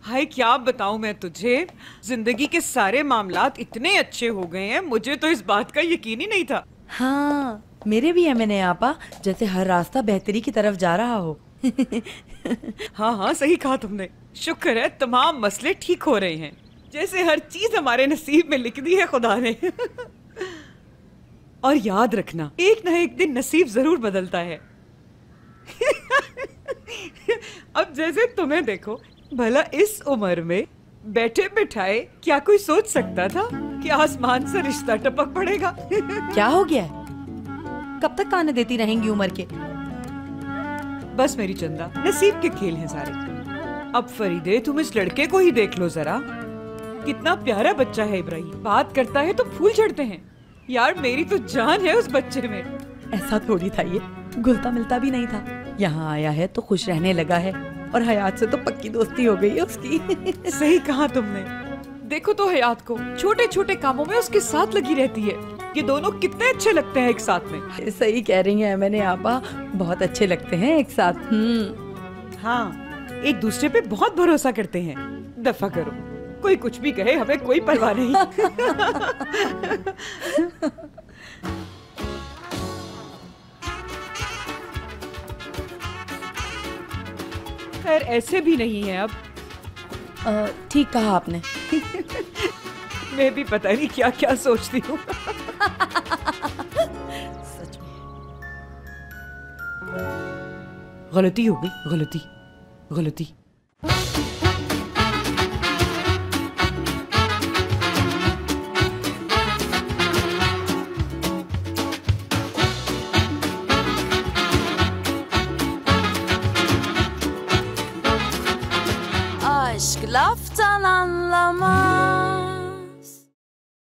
हाय क्या बताऊं मैं तुझे, जिंदगी के सारे मामलात इतने अच्छे हो गए हैं, मुझे तो इस बात का यकीन ही नहीं था। हाँ, मेरे भी है मैंने आपा, जैसे हर रास्ता बेहतरी की तरफ जा रहा हो। हाँ हाँ सही कहा तुमने। शुक्र है तमाम मसले ठीक हो रहे हैं, जैसे हर चीज हमारे नसीब में लिख दी है खुदा ने। और याद रखना, एक ना एक दिन नसीब जरूर बदलता है। अब जैसे तुम्हें देखो, भला इस उम्र में बैठे बिठाए क्या कोई सोच सकता था कि आसमान से रिश्ता टपक पड़ेगा। क्या हो गया है? कब तक ताने देती रहेंगी उम्र के? बस मेरी चंदा, नसीब के खेल हैं सारे। अब फरीदे तुम इस लड़के को ही देख लो जरा, कितना प्यारा बच्चा है इब्राहिम, बात करता है तो फूल झड़ते हैं। यार मेरी तो जान है उस बच्चे में। ऐसा थोड़ी था, ये घुलता मिलता भी नहीं था। यहाँ आया है तो खुश रहने लगा है, और हयात से तो पक्की दोस्ती हो गई है उसकी। सही कहा तुमने। देखो तो हयात को, छोटे छोटे कामों में उसके साथ लगी रहती है। ये दोनों कितने अच्छे लगते हैं एक साथ में। सही कह रही हैं मैंने आपा, बहुत अच्छे लगते हैं एक साथ। हाँ, एक दूसरे पे बहुत भरोसा करते हैं। दफा करो, कोई कुछ भी कहे हमें कोई परवाह नहीं। खैर ऐसे भी नहीं है अब। ठीक कहा आपने। मैं भी पता नहीं क्या क्या सोचती हूँ। सच में गलती हो गई, गलती गलती। Aşk laftan anlamaz.